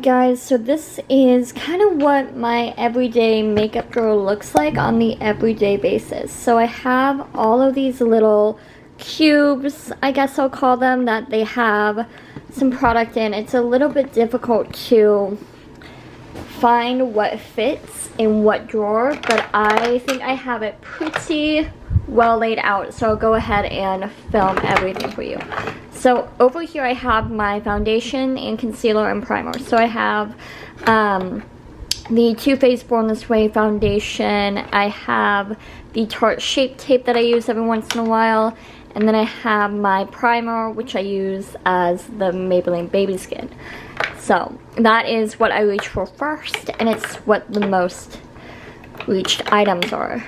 guys, so this is kind of what my everyday makeup drawer looks like on the everyday basis. So I have all of these little cubes, I guess I'll call them, that they have some product in. It's a little bit difficult to find what fits in what drawer, but I think I have it pretty well laid out, so I'll go ahead and film everything for you. So over here I have my foundation and concealer and primer. So I have the Too Faced Born This Way foundation. I have the Tarte Shape Tape that I use every once in a while. And then I have my primer, which I use as the Maybelline Baby Skin. So that is what I reach for first, and it's what the most reached items are.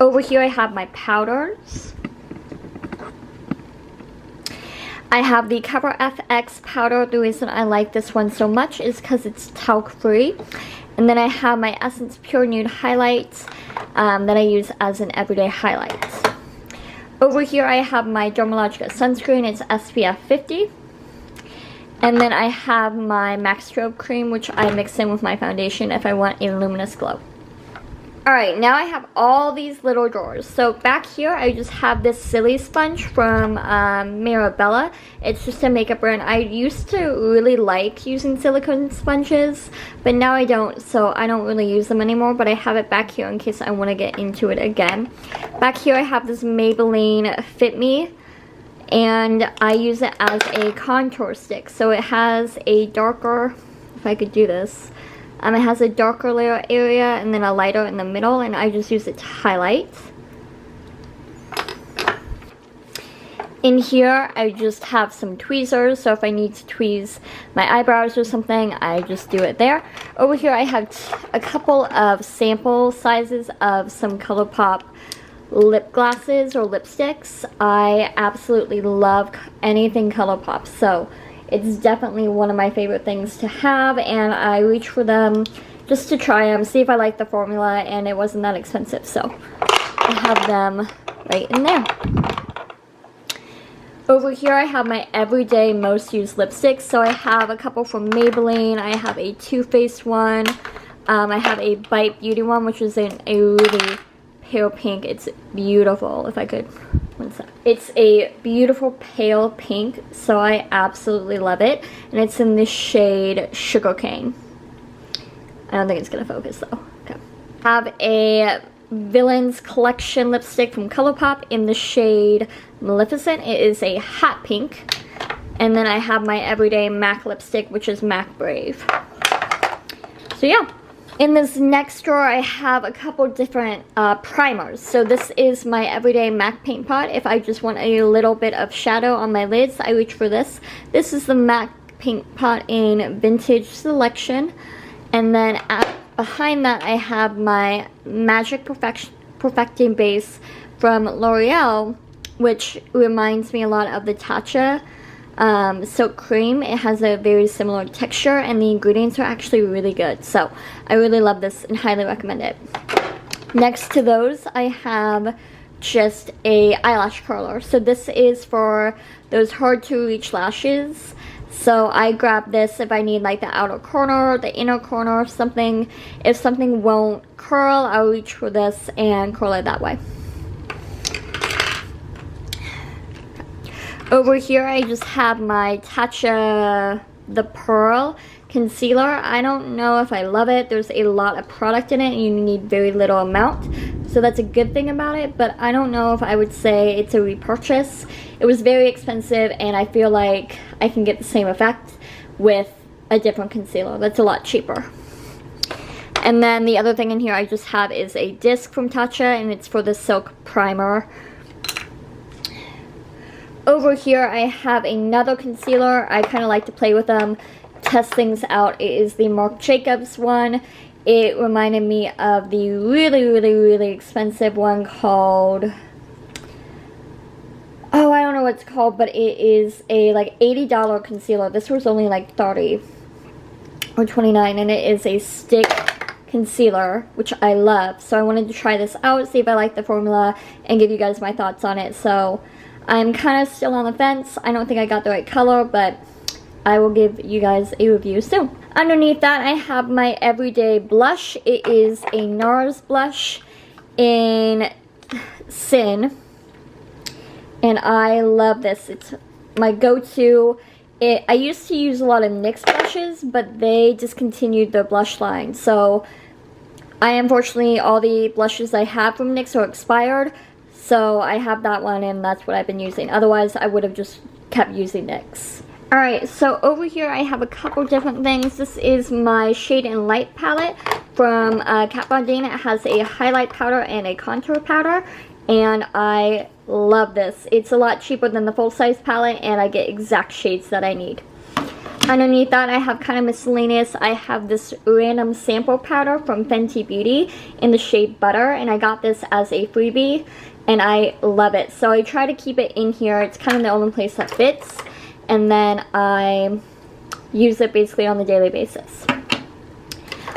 Over here I have my powders. I have the Cover FX powder. The reason I like this one so much is because it's talc free. And then I have my Essence Pure Nude highlights that I use as an everyday highlight. Over here I have my Dermalogica sunscreen. It's SPF 50. And then I have my MAC Strobe cream, which I mix in with my foundation if I want a luminous glow. Alright, now I have all these little drawers. So back here I just have this Silly Sponge from Mirabella. It's just a makeup brand. I used to really like using silicone sponges, but now I don't, so I don't really use them anymore, but I have it back here in case I want to get into it again. Back here I have this Maybelline Fit Me, and I use it as a contour stick. So it has a darker, if I could do this, it has a darker layer area and then a lighter in the middle, and I just use it to highlight. In here, I just have some tweezers, so if I need to tweeze my eyebrows or something, I just do it there. Over here, I have a couple of sample sizes of some ColourPop lip glosses or lipsticks. I absolutely love anything ColourPop, so it's definitely one of my favorite things to have, and I reach for them just to try them, see if I like the formula, and it wasn't that expensive, so I have them right in there. Over here I have my everyday most used lipsticks. So I have a couple from Maybelline, I have a Too Faced one, I have a Bite Beauty one, which is in a really pale pink. It's beautiful. If I could, one sec. It's a beautiful pale pink, so I absolutely love it, and it's in the shade Sugarcane. I don't think it's gonna focus though. Okay. I have a Villains Collection lipstick from ColourPop in the shade Maleficent. It is a hot pink. And then I have my everyday MAC lipstick, which is MAC Brave. So yeah. In this next drawer, I have a couple different primers. So this is my everyday MAC paint pot. If I just want a little bit of shadow on my lids, I reach for this. This is the MAC paint pot in Vintage Selection. And then behind that, I have my Magic Perfecting Base from L'Oreal, which reminds me a lot of the Tatcha Silk Cream. It has a very similar texture, and the ingredients are actually really good. So I really love this and highly recommend it. Next to those, I have just a eyelash curler. So this is for those hard to reach lashes. So I grab this if I need like the outer corner, the inner corner, something. If something won't curl, I'll reach for this and curl it that way. Over here, I just have my Tatcha The Pearl concealer. I don't know if I love it. There's a lot of product in it, and you need very little amount. So that's a good thing about it, but I don't know if I would say it's a repurchase. It was very expensive, and I feel like I can get the same effect with a different concealer that's a lot cheaper. And then the other thing in here I just have is a disc from Tatcha, and it's for the Silk Primer. Over here I have another concealer. I kind of like to play with them, test things out. It is the Marc Jacobs one. It reminded me of the really expensive one called, oh, I don't know what it's called, but it is a like $80 concealer. This was only like $30 or $29, and it is a stick concealer, which I love. So I wanted to try this out, see if I like the formula, and give you guys my thoughts on it. So I'm kind of still on the fence. I don't think I got the right color, but I will give you guys a review soon. Underneath that, I have my everyday blush. It is a NARS blush in Sin, and I love this. It's my go-to. I used to use a lot of NYX blushes, but they discontinued their blush line. So unfortunately, all the blushes I have from NYX are expired. So I have that one, and that's what I've been using. Otherwise, I would have just kept using NYX. Alright, so over here I have a couple different things. This is my Shade and Light palette from Kat Von D. It has a highlight powder and a contour powder, and I love this. It's a lot cheaper than the full-size palette, and I get exact shades that I need. Underneath that, I have kind of miscellaneous. I have this random sample powder from Fenty Beauty in the shade Butter, and I got this as a freebie, and I love it. So I try to keep it in here. It's kind of the only place that fits. And then I use it basically on a daily basis.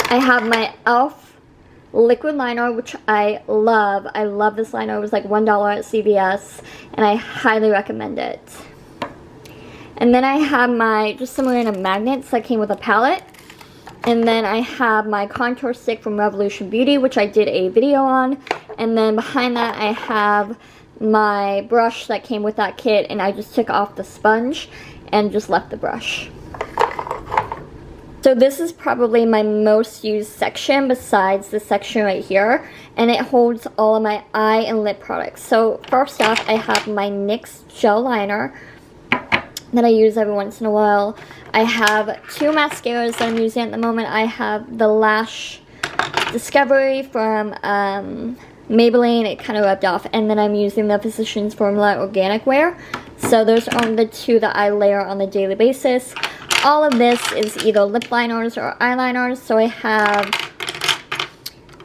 I have my e.l.f. liquid liner, which I love. I love this liner. It was like $1 at CVS, and I highly recommend it. And then I have my, just some random magnets that came with a palette. And then I have my contour stick from Revolution Beauty, which I did a video on. And then behind that I have my brush that came with that kit, and I just took off the sponge and just left the brush. So this is probably my most used section besides this section right here, and it holds all of my eye and lip products. So first off, I have my NYX gel liner that I use every once in a while. I have two mascaras that I'm using at the moment. I have the Lash Discovery from Maybelline. It kind of rubbed off, and then I'm using the Physicians Formula Organic Wear. So those are the two that I layer on a daily basis. All of this is either lip liners or eyeliners. So I have,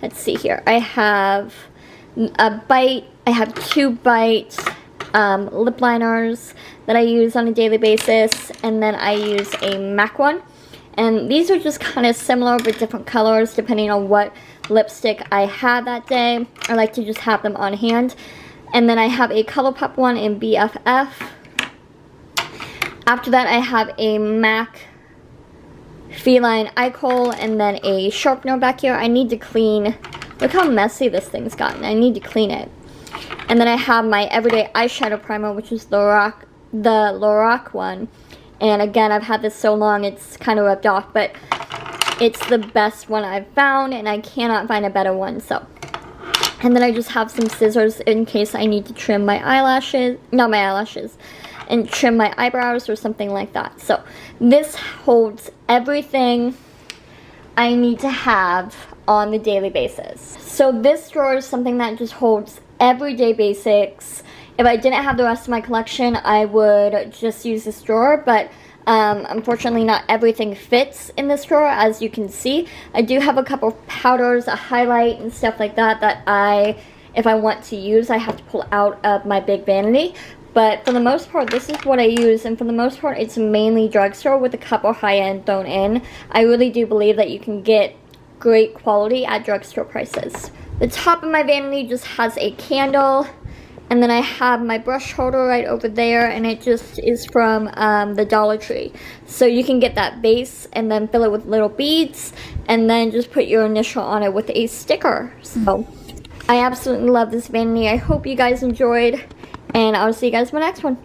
let's see here, I have a Bite, I have two Bite lip liners that I use on a daily basis, and then I use a MAC one. And these are just kind of similar but different colors depending on what lipstick I have that day. I like to just have them on hand. And then I have a ColourPop one in BFF. After that, I have a MAC Feline Eye Kohl, and then a sharpener back here. I need to clean. Look how messy this thing's gotten. I need to clean it. And then I have my Everyday Eyeshadow Primer, which is the Lorac one. And again, I've had this so long, it's kind of rubbed off, but it's the best one I've found, and I cannot find a better one. So, and then I just have some scissors in case I need to trim my eyelashes, not my eyelashes, and trim my eyebrows or something like that. So this holds everything I need to have on the daily basis. So this drawer is something that just holds everyday basics. If I didn't have the rest of my collection, I would just use this drawer, but unfortunately not everything fits in this drawer, as you can see. I do have a couple powders, a highlight, and stuff like that that if I want to use, I have to pull out of my big vanity. But for the most part, this is what I use, and for the most part, it's mainly drugstore with a couple high-end thrown in. I really do believe that you can get great quality at drugstore prices. The top of my vanity just has a candle, and then I have my brush holder right over there, and it just is from the Dollar Tree. So you can get that base and then fill it with little beads, and then just put your initial on it with a sticker. So I absolutely love this vanity. I hope you guys enjoyed, and I'll see you guys in my next one.